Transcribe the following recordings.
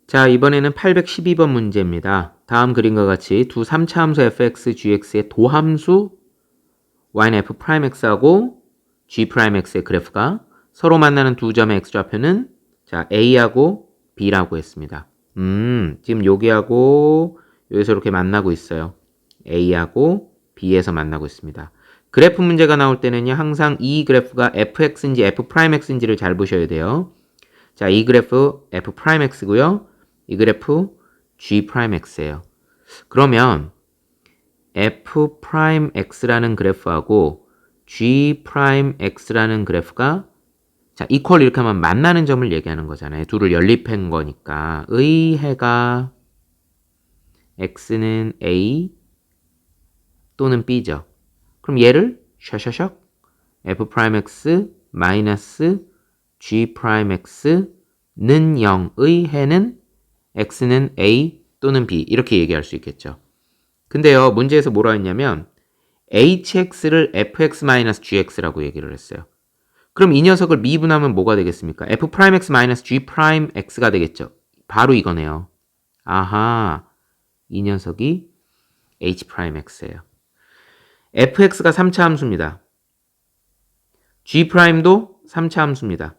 자, 이번에는 812번 문제입니다. 다음 그림과 같이 두 3차 함수 fx, gx의 도함수 y는 f'x하고 g'x의 그래프가 서로 만나는 두 점의 x좌표는 자, a하고 b라고 했습니다. 지금 여기하고 여기서 이렇게 만나고 있어요. a하고 b에서 만나고 있습니다. 그래프 문제가 나올 때는요, 항상 이 그래프가 fx인지 f'x인지를 잘 보셔야 돼요. 자, 이 그래프 f'x고요. 이 그래프 g'x예요. 그러면 f'x라는 그래프하고 g'x라는 그래프가 자, 이퀄 이렇게 하면 만나는 점을 얘기하는 거잖아요. 둘을 연립한 거니까 의해가 x는 a 또는 b죠. 그럼 얘를 샤샤샥 f'x 마이너스 g'x는 0의 해는 x는 a 또는 b 이렇게 얘기할 수 있겠죠. 근데요, 문제에서 뭐라 했냐면 hx를 fx-gx라고 얘기를 했어요. 그럼 이 녀석을 미분하면 뭐가 되겠습니까? f'x-g'x가 되겠죠. 바로 이거네요. 아하, 이 녀석이 h'x예요. fx가 3차 함수입니다. g'도 3차 함수입니다.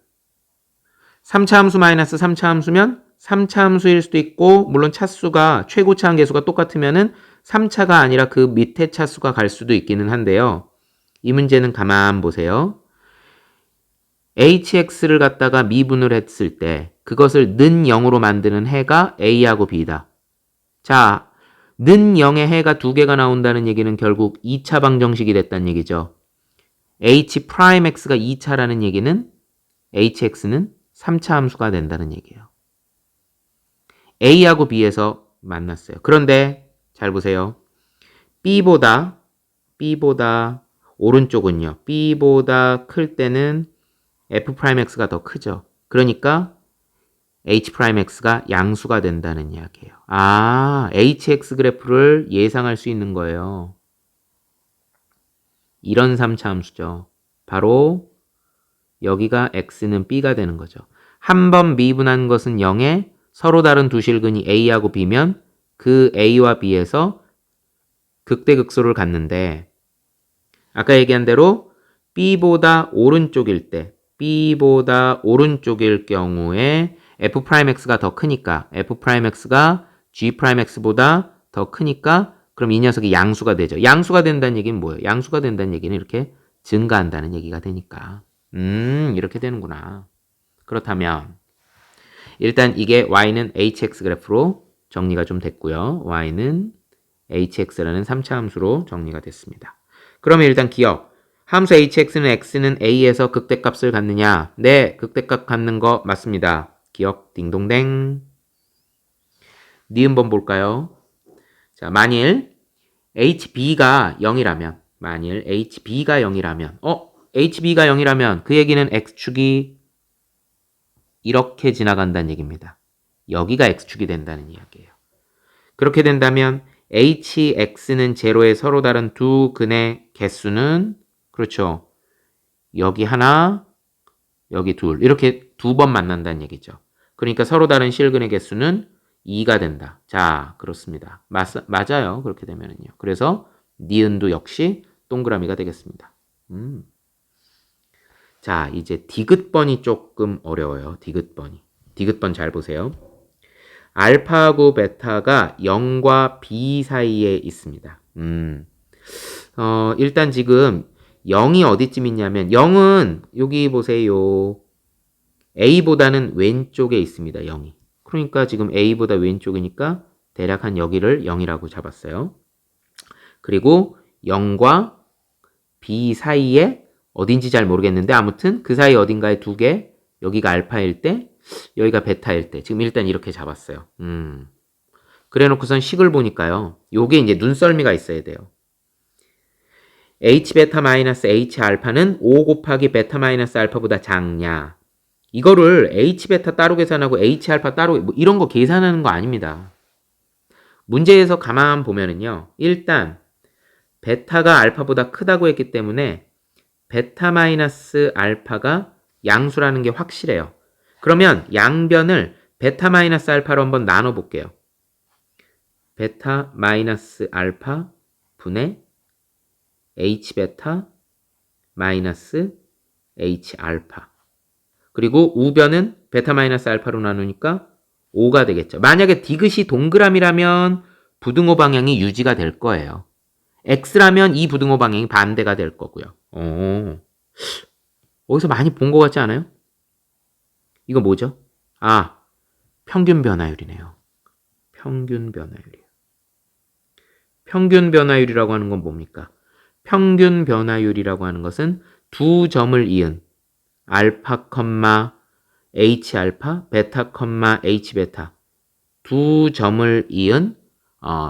3차 함수 마이너스 3차 함수면 3차 함수일 수도 있고, 물론 차수가 최고차 한계수가 똑같으면은 3차가 아니라 그 밑에 차수가 갈 수도 있기는 한데요. 이 문제는 가만 보세요. hx를 갖다가 미분을 했을 때 그것을 는 0으로 만드는 해가 a하고 b다. 자, 는 0의 해가 두 개가 나온다는 얘기는 결국 2차 방정식이 됐다는 얘기죠. h'x가 2차라는 얘기는 hx는 3차 함수가 된다는 얘기예요. a하고 b에서 만났어요. 그런데 잘 보세요. b보다 오른쪽은요. b보다 클 때는 f'x가 더 크죠. 그러니까 h'x가 양수가 된다는 이야기예요. 아, hx 그래프를 예상할 수 있는 거예요. 이런 3차 함수죠. 바로 여기가 x는 b가 되는 거죠. 한 번 미분한 것은 0에 서로 다른 두 실근이 a하고 b면 그 a와 b에서 극대극소를 갖는데 아까 얘기한 대로 b보다 오른쪽일 경우에 f'x가 더 크니까 f'x가 g'x보다 더 크니까 그럼 이 녀석이 양수가 되죠. 양수가 된다는 얘기는 뭐예요? 양수가 된다는 얘기는 이렇게 증가한다는 얘기가 되니까 이렇게 되는구나. 그렇다면 일단 이게 y는 hx 그래프로 정리가 좀 됐고요. y는 hx라는 3차 함수로 정리가 됐습니다. 그러면 일단 기억. 함수 hx는 x는 a에서 극대값을 갖느냐? 네, 극대값 갖는 거 맞습니다. 기억 딩동댕. 니은번 볼까요? 자, 만일 hb가 0이라면 hb가 0이라면 그 얘기는 x축이 이렇게 지나간다는 얘기입니다. 여기가 x축이 된다는 이야기예요. 그렇게 된다면 hx는 제로의 서로 다른 두 근의 개수는 그렇죠. 여기 하나, 여기 둘 이렇게 두 번 만난다는 얘기죠. 그러니까 서로 다른 실근의 개수는 2가 된다. 자, 그렇습니다. 맞아요. 그렇게 되면은요. 그래서 니은도 역시 동그라미가 되겠습니다. 자, 이제 디귿번이 조금 어려워요. 디귿번 잘 보세요. 알파하고 베타가 0과 B 사이에 있습니다. 일단 지금 0이 어디쯤 있냐면 0은 여기 보세요. A보다는 왼쪽에 있습니다. 0이. 그러니까 지금 A보다 왼쪽이니까 대략 한 여기를 0이라고 잡았어요. 그리고 0과 B 사이에 어딘지 잘 모르겠는데 아무튼 그 사이 어딘가에 두 개, 여기가 알파일 때 여기가 베타일 때 지금 일단 이렇게 잡았어요. 그래 놓고선 식을 보니까요. 요게 이제 눈썰미가 있어야 돼요. H베타-H알파는 5 곱하기 베타-알파보다 작냐. 이거를 H베타 따로 계산하고 H알파 따로 뭐 이런 거 계산하는 거 아닙니다. 문제에서 가만 보면은요. 일단 베타가 알파보다 크다고 했기 때문에 베타-알파가 양수라는 게 확실해요. 그러면 양변을 베타 마이너스 알파로 한번 나눠볼게요. 베타 마이너스 알파 분의 H 베타 마이너스 H 알파. 그리고 우변은 베타 마이너스 알파로 나누니까 5가 되겠죠. 만약에 디귿이 동그라미라면 부등호 방향이 유지가 될 거예요. X라면 이 부등호 방향이 반대가 될 거고요. 어디서 많이 본 것 같지 않아요? 이거 뭐죠? 아, 평균 변화율이네요. 평균 변화율이요. 평균 변화율이라고 하는 건 뭡니까? 평균 변화율이라고 하는 것은 두 점을 이은 알파, H 알파, 베타, H 베타 두 점을 이은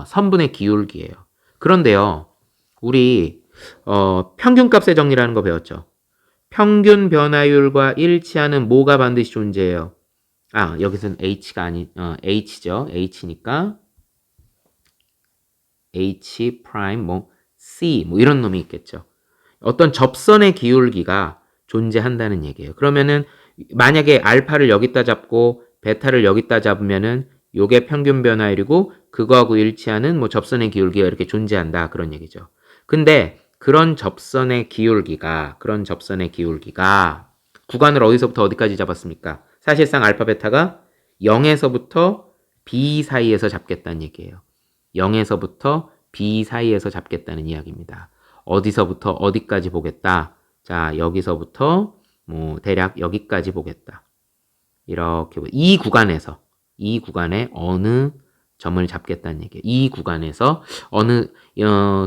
선분의 기울기예요. 그런데요, 우리 평균값의 정리라는 거 배웠죠. 평균 변화율과 일치하는 뭐가 반드시 존재해요? 여기서는 H가 H죠. H니까 H 프라임 C 이런 놈이 있겠죠. 어떤 접선의 기울기가 존재한다는 얘기예요. 그러면은 만약에 알파를 여기다 잡고 베타를 여기다 잡으면은 요게 평균 변화율이고 그거하고 일치하는 접선의 기울기가 이렇게 존재한다 그런 얘기죠. 근데 그런 접선의 기울기가 구간을 어디서부터 어디까지 잡았습니까? 사실상 알파 베타가 0에서부터 B 사이에서 잡겠다는 얘기예요. 0에서부터 B 사이에서 잡겠다는 이야기입니다. 어디서부터 어디까지 보겠다. 자, 여기서부터 대략 여기까지 보겠다. 이렇게 이 구간에 어느 점을 잡겠다는 얘기예요. 이 구간에서 어느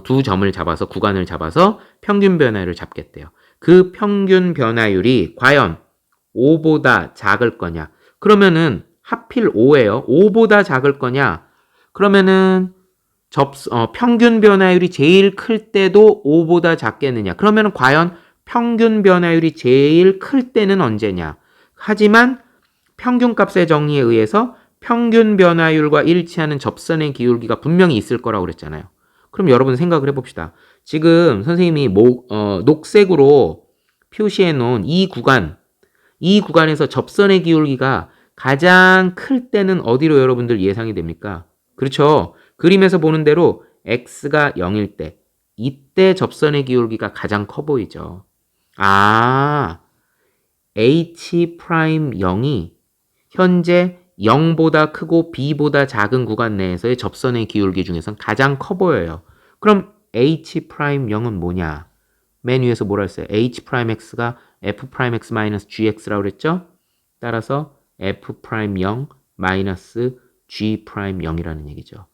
두 점을 잡아서 구간을 잡아서 평균 변화율을 잡겠대요. 그 평균 변화율이 과연 5보다 작을 거냐? 그러면은 하필 5예요. 5보다 작을 거냐? 그러면은 평균 변화율이 제일 클 때도 5보다 작겠느냐? 그러면 과연 평균 변화율이 제일 클 때는 언제냐? 하지만 평균값의 정의에 의해서 평균 변화율과 일치하는 접선의 기울기가 분명히 있을 거라고 그랬잖아요. 그럼 여러분 생각을 해봅시다. 지금 선생님이 녹색으로 표시해 놓은 이 구간에서 접선의 기울기가 가장 클 때는 어디로 여러분들 예상이 됩니까? 그렇죠. 그림에서 보는 대로 x가 0일 때, 이때 접선의 기울기가 가장 커 보이죠. H'0이 현재 0보다 크고 B보다 작은 구간 내에서의 접선의 기울기 중에선 가장 커 보여요. 그럼 H'0은 뭐냐? 맨 위에서 뭐라 했어요? H'X가 F'X-GX라고 그랬죠? 따라서 F'0 마이너스 G'0이라는 얘기죠.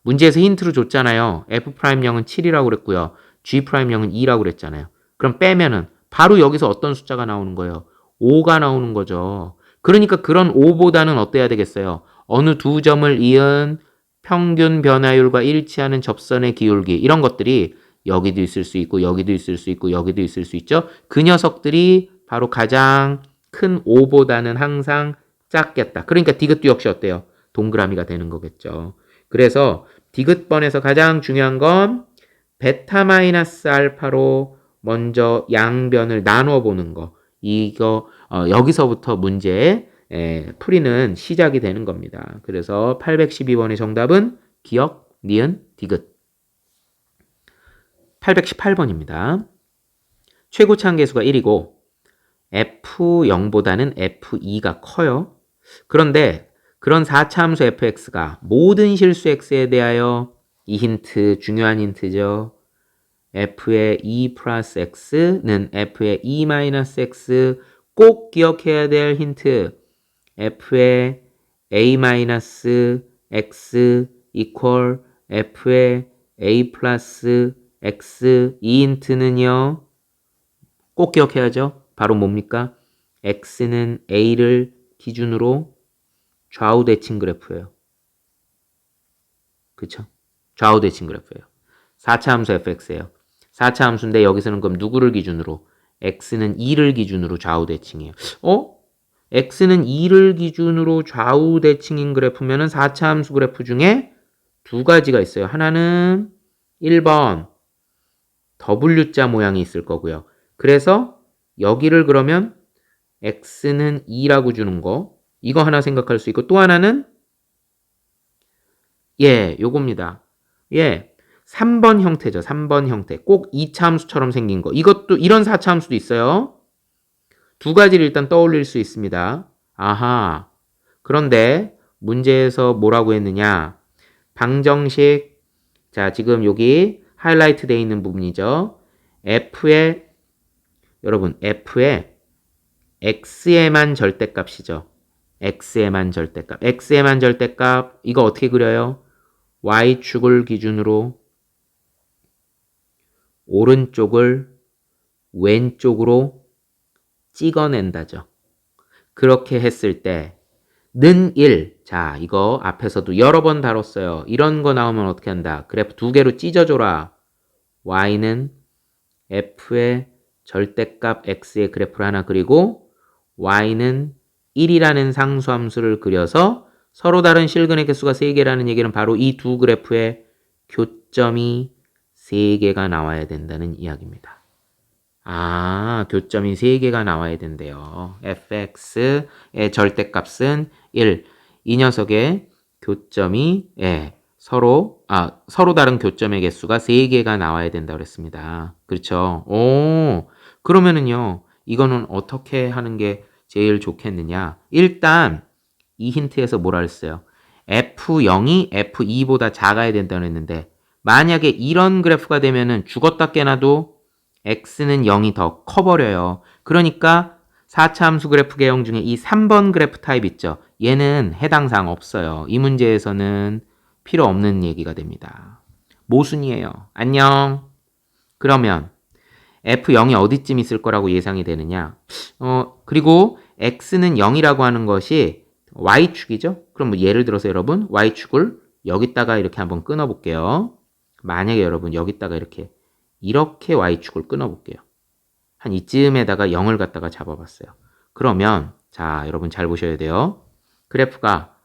문제에서 힌트로 줬잖아요. F'0은 7이라고 그랬고요. G'0은 2라고 그랬잖아요. 그럼 빼면은 바로 여기서 어떤 숫자가 나오는 거예요? 5가 나오는 거죠. 그러니까 그런 5보다는 어때야 되겠어요? 어느 두 점을 이은 평균 변화율과 일치하는 접선의 기울기 이런 것들이 여기도 있을 수 있고 여기도 있을 수 있고 여기도 있을 수 있죠. 그 녀석들이 바로 가장 큰 5보다는 항상 작겠다. 그러니까 디귿도 역시 어때요? 동그라미가 되는 거겠죠. 그래서 디귿번에서 가장 중요한 건 베타 마이너스 알파로 먼저 양변을 나눠 보는 거. 이거 여기서부터 문제 풀이는 시작이 되는 겁니다. 그래서 812번의 정답은 기역, 니은, 디귿. 818번입니다. 최고치 한계수가 1이고 F0보다는 F2가 커요. 그런데 그런 4차 함수 fx가 모든 실수 x에 대하여 이 힌트, 중요한 힌트죠. f의 2 플러스 x는 f의 2 마이너스 x 꼭 기억해야 될 힌트. f의 a 마이너스 x equal f의 a 플러스 x 이 힌트는요. 꼭 기억해야죠. 바로 뭡니까? x는 a를 기준으로 좌우 대칭 그래프예요. 그쵸? 좌우 대칭 그래프예요. 4차 함수 fx예요. 4차 함수인데 여기서는 그럼 누구를 기준으로? x는 2를 기준으로 좌우 대칭이에요. x는 2를 기준으로 좌우 대칭인 그래프면은 4차 함수 그래프 중에 두 가지가 있어요. 하나는 1번 W자 모양이 있을 거고요. 그래서 여기를 그러면 x는 2라고 주는 거, 이거 하나 생각할 수 있고 또 하나는 예, 요겁니다. 예, 3번 형태죠. 3번 형태. 꼭 2차 함수처럼 생긴 거. 이것도 이런 4차 함수도 있어요. 두 가지를 일단 떠올릴 수 있습니다. 아하. 그런데 문제에서 뭐라고 했느냐? 방정식. 자, 지금 여기 하이라이트 되어 있는 부분이죠. 여러분, F의 X에만 절대값이죠. X에만 절대값. X에만 절대값. 이거 어떻게 그려요? Y축을 기준으로 오른쪽을 왼쪽으로 찍어낸다죠. 그렇게 했을 때 는 1. 자, 이거 앞에서도 여러 번 다뤘어요. 이런 거 나오면 어떻게 한다? 그래프 두 개로 찢어줘라. Y는 F의 절대값 X의 그래프를 하나 그리고 Y는 1이라는 상수함수를 그려서 서로 다른 실근의 개수가 3개라는 얘기는 바로 이 두 그래프의 교점이 3개가 나와야 된다는 이야기입니다. 아, 교점이 3개가 나와야 된대요. fx의 절대값은 1. 이 녀석의 교점이 서로 다른 교점의 개수가 3개가 나와야 된다고 그랬습니다. 그렇죠? 오, 그러면은요. 이거는 어떻게 하는 게 제일 좋겠느냐? 일단 이 힌트에서 뭐라 그랬어요? F0이 F2보다 작아야 된다고 했는데 만약에 이런 그래프가 되면은 죽었다 깨나도 x는 0이 더 커버려요. 그러니까 4차 함수 그래프 개형 중에 이 3번 그래프 타입 있죠. 얘는 해당 사항 없어요. 이 문제에서는 필요 없는 얘기가 됩니다. 모순이에요. 안녕. 그러면 F0이 어디쯤 있을 거라고 예상이 되느냐? 그리고 x는 0이라고 하는 것이 y축이죠? 그럼 뭐 예를 들어서 여러분 y축을 여기다가 이렇게 한번 끊어 볼게요. 만약에 여러분 여기다가 이렇게 y축을 끊어 볼게요. 한 이쯤에다가 0을 갖다가 잡아봤어요. 그러면 자 여러분 잘 보셔야 돼요. 그래프가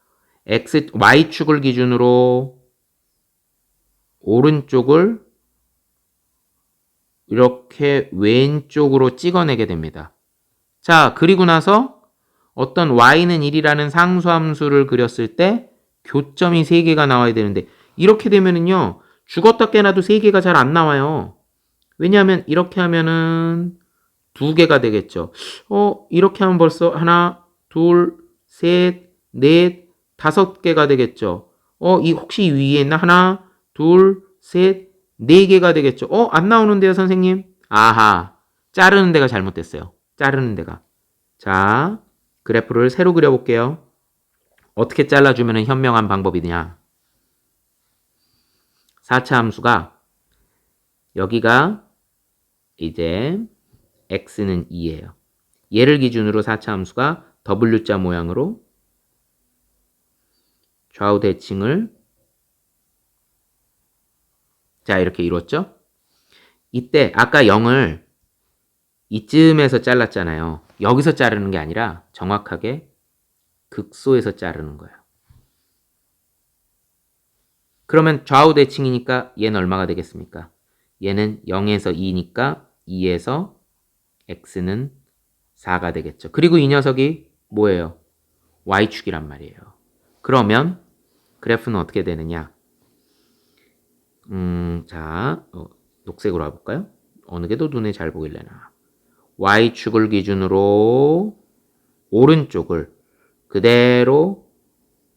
y축을 기준으로 오른쪽을 이렇게 왼쪽으로 찍어내게 됩니다. 자, 그리고 나서 어떤 y는 1이라는 상수함수를 그렸을 때 교점이 3개가 나와야 되는데 이렇게 되면은요. 죽었다 깨나도 3개가 잘 안 나와요. 왜냐하면 이렇게 하면은 2개가 되겠죠. 이렇게 하면 벌써 하나, 둘, 셋, 넷, 5개가 되겠죠. 혹시 위에 있나? 하나, 둘, 셋, 4개가 되겠죠. 안 나오는데요, 선생님? 아하, 자르는 데가 잘못됐어요. 자르는 데가. 자, 그래프를 새로 그려볼게요. 어떻게 잘라주면 현명한 방법이냐? 4차 함수가 여기가 이제 x는 2예요. 얘를 기준으로 4차 함수가 W자 모양으로 좌우 대칭을 자 이렇게 이뤘죠? 이때 아까 0을 이쯤에서 잘랐잖아요. 여기서 자르는 게 아니라 정확하게 극소에서 자르는 거예요. 그러면 좌우 대칭이니까 얘는 얼마가 되겠습니까? 얘는 0에서 2니까 2에서 x는 4가 되겠죠. 그리고 이 녀석이 뭐예요? y축이란 말이에요. 그러면 그래프는 어떻게 되느냐? 자, 녹색으로 와볼까요? 어느 게 더 눈에 잘 보이려나? y축을 기준으로 오른쪽을 그대로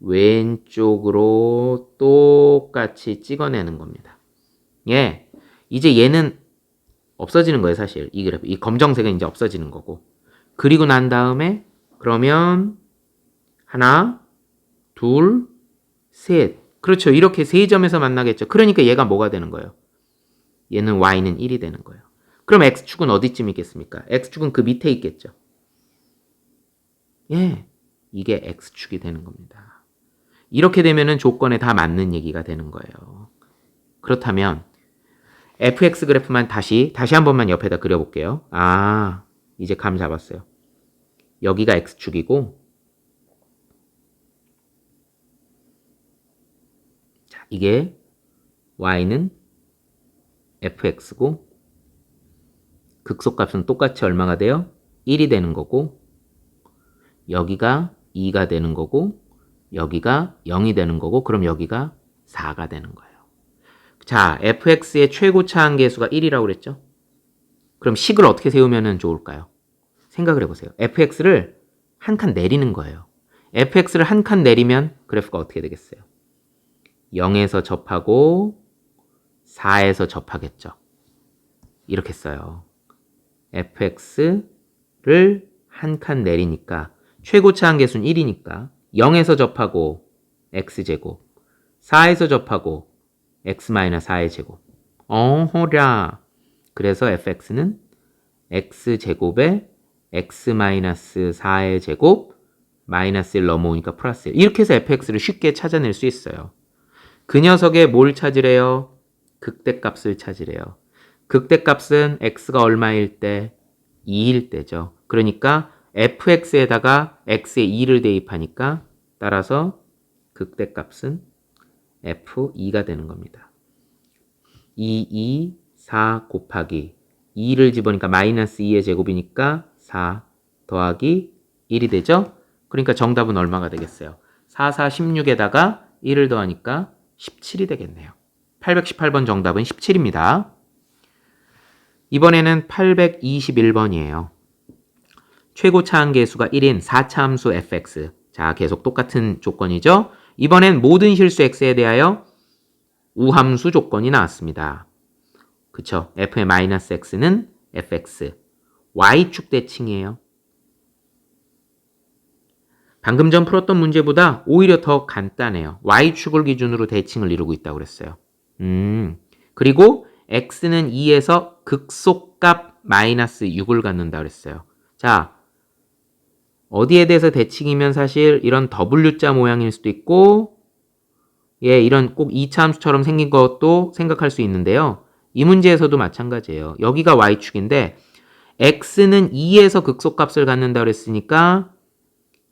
왼쪽으로 똑같이 찍어내는 겁니다. 예, 이제 얘는 없어지는 거예요, 사실. 이 그래프. 이 검정색은 이제 없어지는 거고. 그리고 난 다음에 그러면 하나, 둘, 셋. 그렇죠. 이렇게 세 점에서 만나겠죠. 그러니까 얘가 뭐가 되는 거예요? 얘는 y는 1이 되는 거예요. 그럼 x축은 어디쯤 있겠습니까? x축은 그 밑에 있겠죠. 예, 이게 x축이 되는 겁니다. 이렇게 되면은 조건에 다 맞는 얘기가 되는 거예요. 그렇다면 fx 그래프만 다시 한 번만 옆에다 그려볼게요. 아, 이제 감 잡았어요. 여기가 x축이고 자, 이게 y는 fx고 극소값은 똑같이 얼마가 돼요? 1이 되는 거고 여기가 2가 되는 거고 여기가 0이 되는 거고 그럼 여기가 4가 되는 거예요. 자, fx의 최고차 한계수가 1이라고 그랬죠? 그럼 식을 어떻게 세우면 좋을까요? 생각을 해보세요. fx를 한 칸 내리는 거예요. fx를 한 칸 내리면 그래프가 어떻게 되겠어요? 0에서 접하고 4에서 접하겠죠. 이렇게 써요. fx를 한 칸 내리니까 최고차 한계수는 1이니까 0에서 접하고 x제곱 4에서 접하고 x-4의 제곱 어허랴 그래서 fx는 x제곱에 x-4의 제곱 마이너스 1 넘어오니까 플러스 1 이렇게 해서 fx를 쉽게 찾아낼 수 있어요. 그 녀석의 뭘 찾으래요? 극대값을 찾으래요. 극대값은 x가 얼마일 때? 2일 때죠. 그러니까 fx에다가 x에 2를 대입하니까 따라서 극대값은 f2가 되는 겁니다. 4 곱하기 2를 집으니까 마이너스 2의 제곱이니까 4 더하기 1이 되죠? 그러니까 정답은 얼마가 되겠어요? 4, 16에다가 1을 더하니까 17이 되겠네요. 818번 정답은 17입니다. 이번에는 821번이에요. 최고차 한계수가 1인 4차 함수 fx. 자, 계속 똑같은 조건이죠? 이번엔 모든 실수 x에 대하여 우함수 조건이 나왔습니다. 그쵸? f의 마이너스 x는 fx. y축 대칭이에요. 방금 전 풀었던 문제보다 오히려 더 간단해요. y축을 기준으로 대칭을 이루고 있다고 그랬어요. 그리고 x는 2에서 극속값 마이너스 6을 갖는다 그랬어요. 자, 어디에 대해서 대칭이면 사실 이런 W자 모양일 수도 있고 예, 이런 꼭 2차 함수처럼 생긴 것도 생각할 수 있는데요. 이 문제에서도 마찬가지예요. 여기가 y축인데 x는 2에서 극속값을 갖는다 그랬으니까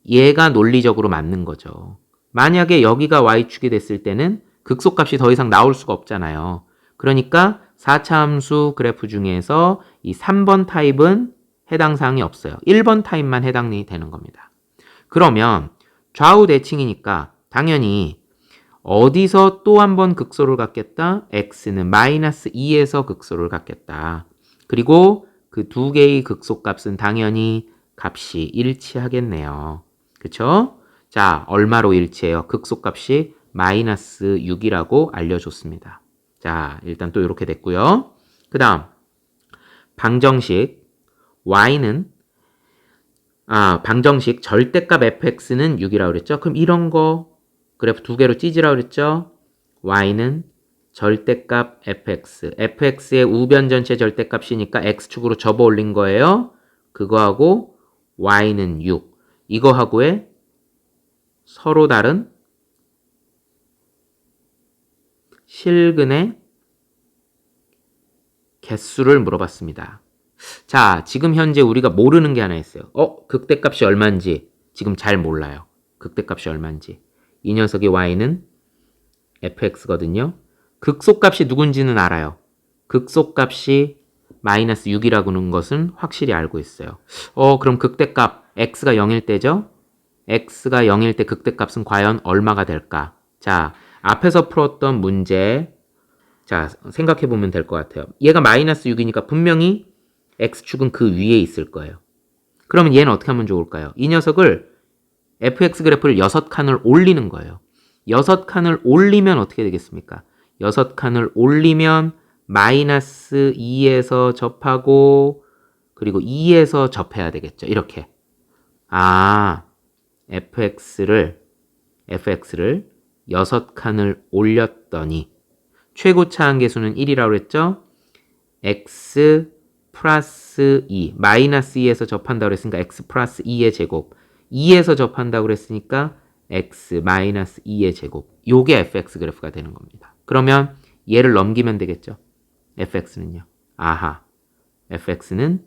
얘가 논리적으로 맞는 거죠. 만약에 여기가 y축이 됐을 때는 극속값이 더 이상 나올 수가 없잖아요. 그러니까 4차 함수 그래프 중에서 이 3번 타입은 해당 사항이 없어요. 1번 타입만 해당이 되는 겁니다. 그러면 좌우 대칭이니까 당연히 어디서 또 한 번 극소를 갖겠다? x는 마이너스 2에서 극소를 갖겠다. 그리고 그 두 개의 극소값은 당연히 값이 일치하겠네요. 그쵸? 자, 얼마로 일치해요? 극소값이 마이너스 6이라고 알려줬습니다. 자, 일단 또 이렇게 됐고요. 그 다음 방정식 y는 방정식 절대값 fx는 6이라고 그랬죠? 그럼 이런 거 그래프 두 개로 찢으라고 그랬죠? y는 절대값 fx의 우변 전체 절대값이니까 x축으로 접어 올린 거예요. 그거하고 y는 6. 이거하고의 서로 다른 실근의 개수를 물어봤습니다. 자, 지금 현재 우리가 모르는 게 하나 있어요. 극대값이 얼마인지 지금 잘 몰라요. 극대값이 얼마인지. 이 녀석의 y는 fx거든요. 극소값이 누군지는 알아요. 극소값이 마이너스 6이라고 하는 것은 확실히 알고 있어요. 그럼 극대값 x가 0일 때죠? x가 0일 때 극대값은 과연 얼마가 될까? 자, 앞에서 풀었던 문제 자, 생각해 보면 될 것 같아요. 얘가 마이너스 6이니까 분명히 x축은 그 위에 있을 거예요. 그러면 얘는 어떻게 하면 좋을까요? 이 녀석을 fx 그래프를 6칸을 올리는 거예요. 6칸을 올리면 어떻게 되겠습니까? 6칸을 올리면 마이너스 2에서 접하고 그리고 2에서 접해야 되겠죠. 이렇게. fx를 6칸을 올렸더니 최고차 한계수는 1이라고 그랬죠? x 플러스 2 마이너스 2에서 접한다고 그랬으니까 x 플러스 2의 제곱 2에서 접한다고 그랬으니까 x 마이너스 2의 제곱 요게 fx 그래프가 되는 겁니다. 그러면 얘를 넘기면 되겠죠? fx는요. fx는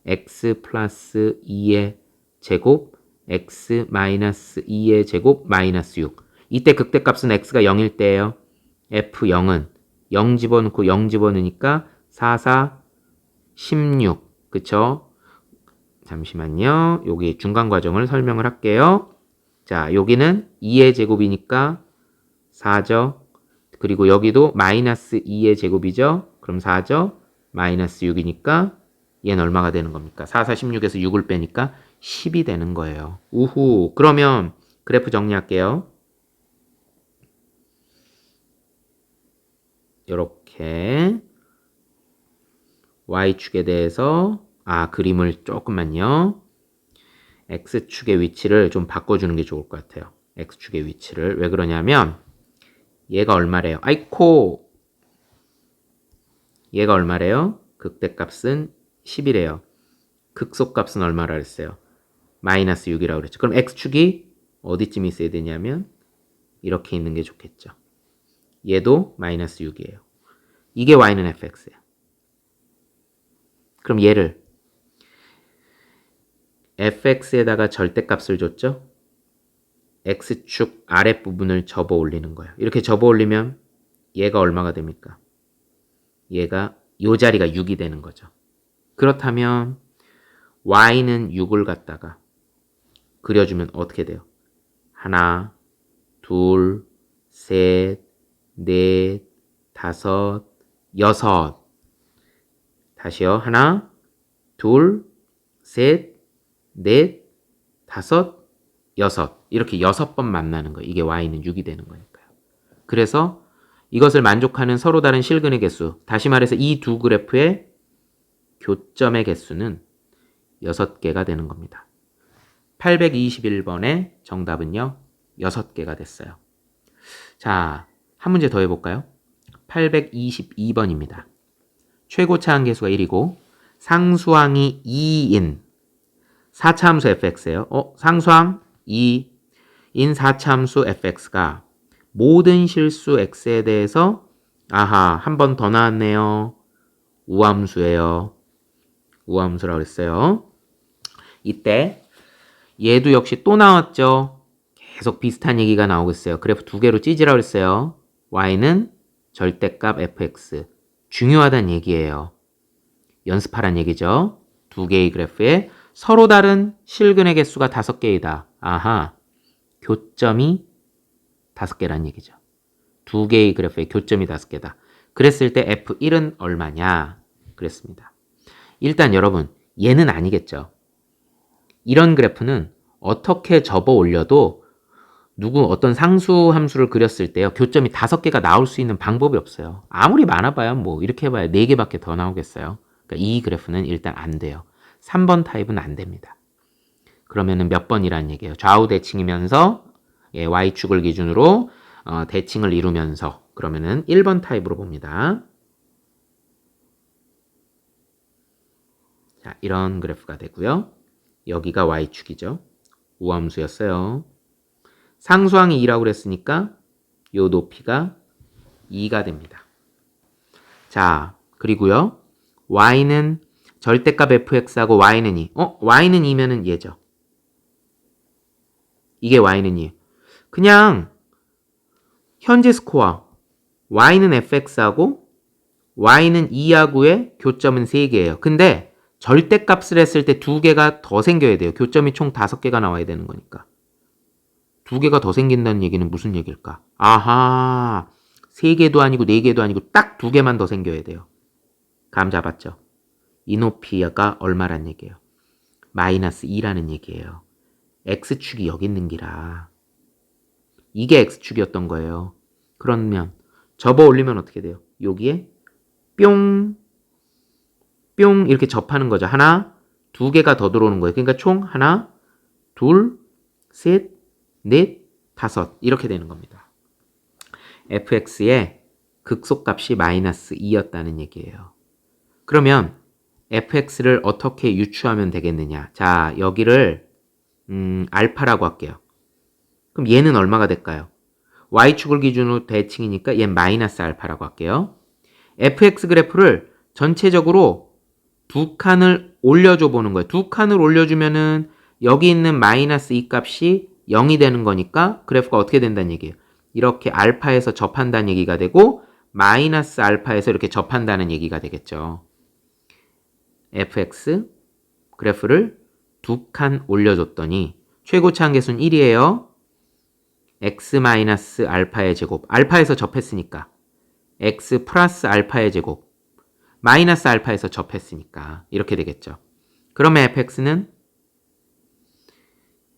x 플러스 2의 제곱 x 마이너스 2의 제곱 마이너스 6 이때 극대값은 x가 0일 때예요. f0은 0 집어넣고 0 집어넣으니까 4, 4, 16 그쵸? 잠시만요. 여기 중간 과정을 설명을 할게요. 자, 여기는 2의 제곱이니까 4죠. 그리고 여기도 마이너스 2의 제곱이죠. 그럼 4죠. 마이너스 6이니까 얘는 얼마가 되는 겁니까? 4, 4, 16에서 6을 빼니까 10이 되는 거예요. 우후. 그러면 그래프 정리할게요. 이렇게 Y축에 대해서 그림을 조금만요. X축의 위치를 좀 바꿔주는 게 좋을 것 같아요. X축의 위치를. 왜 그러냐면 얘가 얼마래요? 아이코! 얘가 얼마래요? 극대값은 10이래요. 극소값은 얼마라 그랬어요? 마이너스 6이라고 그랬죠. 그럼 X축이 어디쯤 있어야 되냐면 이렇게 있는 게 좋겠죠. 얘도 마이너스 6이에요. 이게 Y는 fx예요. 그럼 얘를 fx에다가 절대값을 줬죠. x축 아랫부분을 접어 올리는 거예요. 이렇게 접어 올리면 얘가 얼마가 됩니까? 얘가 이 자리가 6이 되는 거죠. 그렇다면 y는 6을 갖다가 그려주면 어떻게 돼요? 하나, 둘, 셋, 넷, 다섯, 여섯. 다시요. 하나, 둘, 셋, 넷, 다섯, 여섯. 이렇게 6번 만나는 거예요. 이게 y는 6이 되는 거니까요. 그래서 이것을 만족하는 서로 다른 실근의 개수. 다시 말해서 이 두 그래프의 교점의 개수는 6개가 되는 겁니다. 821번의 정답은요. 6개가 됐어요. 자, 한 문제 더 해볼까요? 822번입니다. 최고차 함계수가 1이고 상수항이 2인 4차함수 fx예요. 상수항 2인 4차함수 fx가 모든 실수 x에 대해서 한 번 더 나왔네요. 우함수예요. 우함수라고 했어요. 이때 얘도 역시 또 나왔죠. 계속 비슷한 얘기가 나오고 있어요. 그래프 두 개로 찢으라고 했어요. y는 절대값 fx. 중요하다는 얘기예요. 연습하란 얘기죠. 두 개의 그래프에 서로 다른 실근의 개수가 5개이다. 교점이 5개란 얘기죠. 두 개의 그래프에 교점이 5개다. 그랬을 때 F1은 얼마냐? 그랬습니다. 일단 여러분, 얘는 아니겠죠. 이런 그래프는 어떻게 접어 올려도 어떤 상수 함수를 그렸을 때요. 교점이 5개가 나올 수 있는 방법이 없어요. 아무리 많아봐야 이렇게 해봐야 4개밖에 더 나오겠어요. 그러니까 이 그래프는 일단 안 돼요. 3번 타입은 안 됩니다. 그러면은 몇 번이라는 얘기예요. 좌우 대칭이면서 Y축을 기준으로 대칭을 이루면서 그러면은 1번 타입으로 봅니다. 자, 이런 그래프가 되고요. 여기가 Y축이죠. 우함수였어요. 상수항이 2라고 그랬으니까 요 높이가 2가 됩니다. 자, 그리고요. y는 절대값 fx하고 y는 2. y는 2면은 얘죠. 이게 y는 2. 그냥 현재 스코어 y는 fx하고 y는 2하고의 교점은 3개예요. 근데 절대값을 했을 때 2개가 더 생겨야 돼요. 교점이 총 5개가 나와야 되는 거니까. 2개가 더 생긴다는 얘기는 무슨 얘기일까? 3개도 아니고 4개도 아니고 딱 2개만 더 생겨야 돼요. 감 잡았죠? 이 높이가 얼마란 얘기예요? 마이너스 2라는 얘기예요. x축이 여기 있는 기라. 이게 x축이었던 거예요. 그러면 접어 올리면 어떻게 돼요? 여기에 뿅 이렇게 접하는 거죠. 하나, 2개가 더 들어오는 거예요. 그러니까 총 하나, 둘, 셋, 넷, 5 이렇게 되는 겁니다. fx의 극소값이 마이너스 2였다는 얘기예요. 그러면 fx를 어떻게 유추하면 되겠느냐? 자, 여기를 알파라고 할게요. 그럼 얘는 얼마가 될까요? y축을 기준으로 대칭이니까 얘는 마이너스 알파라고 할게요. fx 그래프를 전체적으로 2칸을 올려줘 보는 거예요. 2칸을 올려주면은 여기 있는 마이너스 2 값이 0이 되는 거니까 그래프가 어떻게 된다는 얘기예요. 이렇게 알파에서 접한다는 얘기가 되고 마이너스 알파에서 이렇게 접한다는 얘기가 되겠죠. fx 그래프를 2칸 올려줬더니 최고차 함계수는 1이에요. x 마이너스 알파의 제곱, 알파에서 접했으니까 x 플러스 알파의 제곱, 마이너스 알파에서 접했으니까 이렇게 되겠죠. 그러면 fx는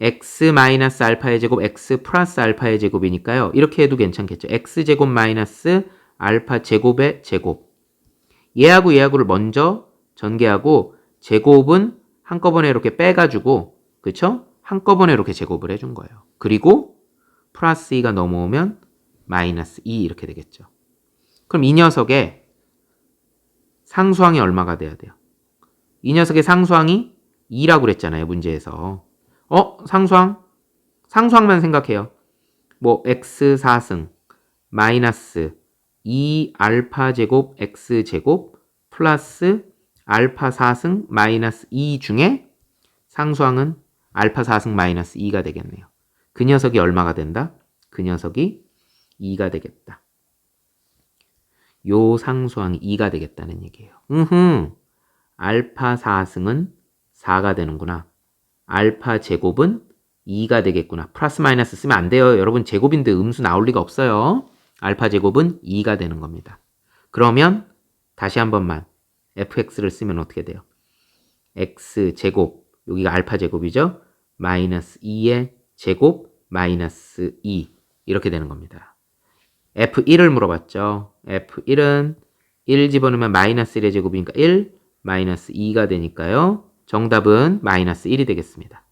x 마이너스 알파의 제곱, x 플러스 알파의 제곱이니까요. 이렇게 해도 괜찮겠죠. x제곱 마이너스 알파 제곱의 제곱. 얘하고 얘하고를 먼저 전개하고 제곱은 한꺼번에 이렇게 빼가지고, 그쵸? 한꺼번에 이렇게 제곱을 해준 거예요. 그리고 플러스 2가 넘어오면 마이너스 2 이렇게 되겠죠. 그럼 이 녀석의 상수항이 얼마가 돼야 돼요? 이 녀석의 상수항이 2라고 그랬잖아요, 문제에서. 상수항만 생각해요. 뭐 x 4승 마이너스 2 알파 제곱 x 제곱 플러스 알파 4승 마이너스 2 중에 상수항은 알파 4승 마이너스 2가 되겠네요. 그 녀석이 얼마가 된다? 그 녀석이 2가 되겠다. 요 상수항이 2가 되겠다는 얘기예요. 알파 4승은 4가 되는구나. 알파 제곱은 2가 되겠구나. 플러스 마이너스 쓰면 안 돼요. 여러분 제곱인데 음수 나올 리가 없어요. 알파 제곱은 2가 되는 겁니다. 그러면 다시 한 번만 fx를 쓰면 어떻게 돼요? x 제곱, 여기가 알파 제곱이죠? 마이너스 2의 제곱 마이너스 2 이렇게 되는 겁니다. f1을 물어봤죠. f1은 1 집어넣으면 마이너스 1의 제곱이니까 1, 마이너스 2가 되니까요. 정답은 마이너스 1이 되겠습니다.